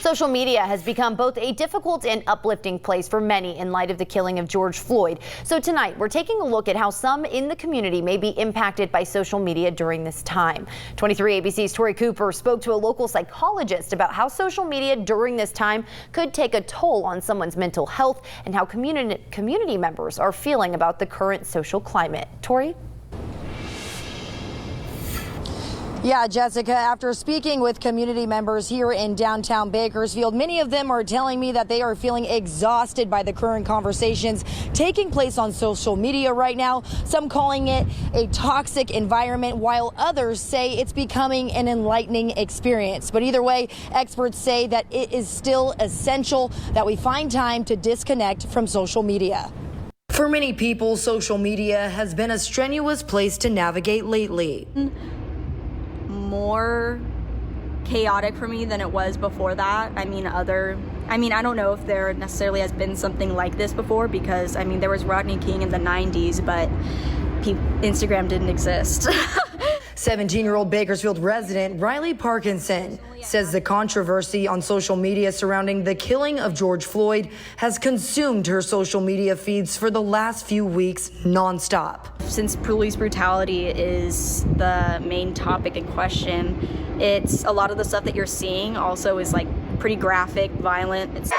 Social media has become both a difficult and uplifting place for many in light of the killing of George Floyd. So tonight, we're taking a look at how some in the community may be impacted by social media during this time. 23 ABC's Tori Cooper spoke to a local psychologist about how social media during this time could take a toll on someone's mental health and how community members are feeling about the current social climate. Tori? Yeah, Jessica, after speaking with community members here in downtown Bakersfield, many of them are telling me that they are feeling exhausted by the current conversations taking place on social media right now, some calling it a toxic environment, while others say it's becoming an enlightening experience. But either way, experts say that it is still essential that we find time to disconnect from social media. For many people, social media has been a strenuous place to navigate lately. More chaotic for me than it was before that. I don't know if there necessarily has been something like this before, because there was Rodney King in the 90s, but Instagram didn't exist. 17-year-old Bakersfield resident Riley Parkinson says the controversy on social media surrounding the killing of George Floyd has consumed her social media feeds for the last few weeks nonstop. Since police brutality is the main topic in question, it's a lot of the stuff that you're seeing also is pretty graphic, violent.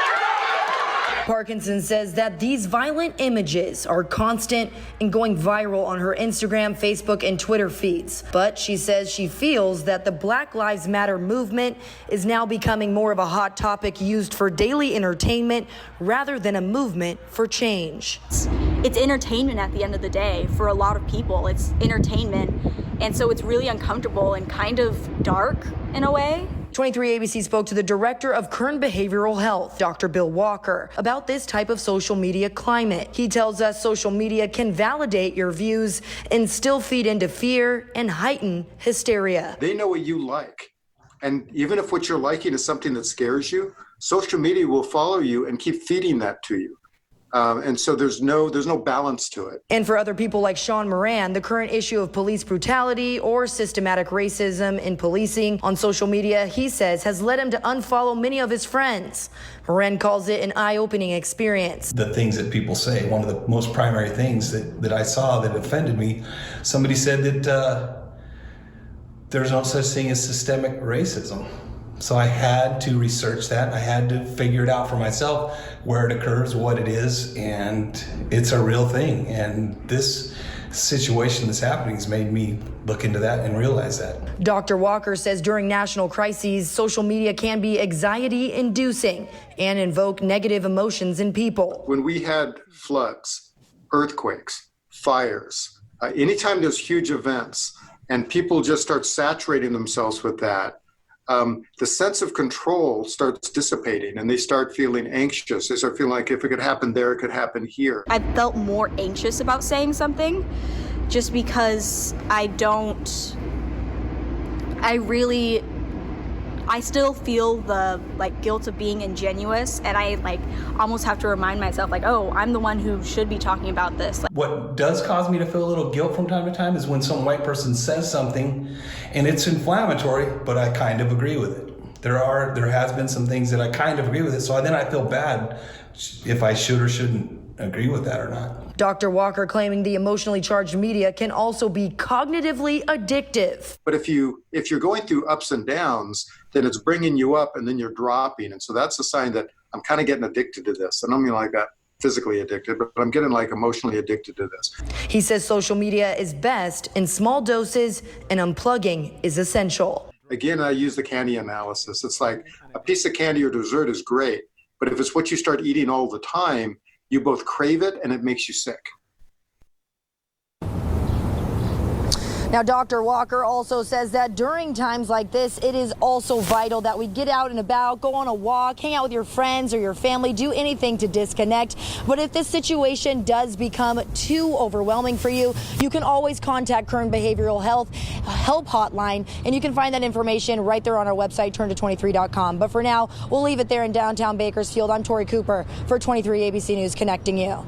Parkinson says that these violent images are constant and going viral on her Instagram, Facebook, and Twitter feeds. But she says she feels that the Black Lives Matter movement is now becoming more of a hot topic used for daily entertainment rather than a movement for change. It's entertainment at the end of the day. For a lot of people, it's entertainment. And so it's really uncomfortable and kind of dark in a way. 23 ABC spoke to the director of Kern Behavioral Health, Dr. Bill Walker, about this type of social media climate. He tells us social media can validate your views and still feed into fear and heighten hysteria. They know what you like. And even if what you're liking is something that scares you, social media will follow you and keep feeding that to you. And so there's no balance to it. And for other people like Sean Moran, the current issue of police brutality or systematic racism in policing on social media, he says, has led him to unfollow many of his friends. Moran calls it an eye-opening experience. The things that people say, one of the most primary things that I saw that offended me, somebody said that there's no such thing as systemic racism. So I had to research that. I had to figure it out for myself, where it occurs, what it is, and it's a real thing. And this situation that's happening has made me look into that and realize that. Dr. Walker says during national crises, social media can be anxiety-inducing and invoke negative emotions in people. When we had floods, earthquakes, fires, anytime there's huge events and people just start saturating themselves with that, the sense of control starts dissipating and they start feeling anxious. They start feeling like if it could happen there, it could happen here. I felt more anxious about saying something just because I still feel the guilt of being ingenuous, and I almost have to remind myself oh, I'm the one who should be talking about this. What does cause me to feel a little guilt from time to time is when some white person says something and it's inflammatory, but I kind of agree with it. There has been some things that I kind of agree with it, so then I feel bad if I should or shouldn't agree with that or not. Dr. Walker claiming the emotionally charged media can also be cognitively addictive. But if you're going through ups and downs, then it's bringing you up and then you're dropping. And so that's a sign that I'm kind of getting addicted to this. I don't mean like that physically addicted, but I'm getting emotionally addicted to this. He says social media is best in small doses and unplugging is essential. Again, I use the candy analysis. It's like a piece of candy or dessert is great, but if it's what you start eating all the time, you both crave it and it makes you sick. Now, Dr. Walker also says that during times like this, it is also vital that we get out and about, go on a walk, hang out with your friends or your family, do anything to disconnect. But if this situation does become too overwhelming for you, you can always contact Kern Behavioral Health Help Hotline, and you can find that information right there on our website, turnto23.com. But for now, we'll leave it there in downtown Bakersfield. I'm Tori Cooper for 23 ABC News, connecting you.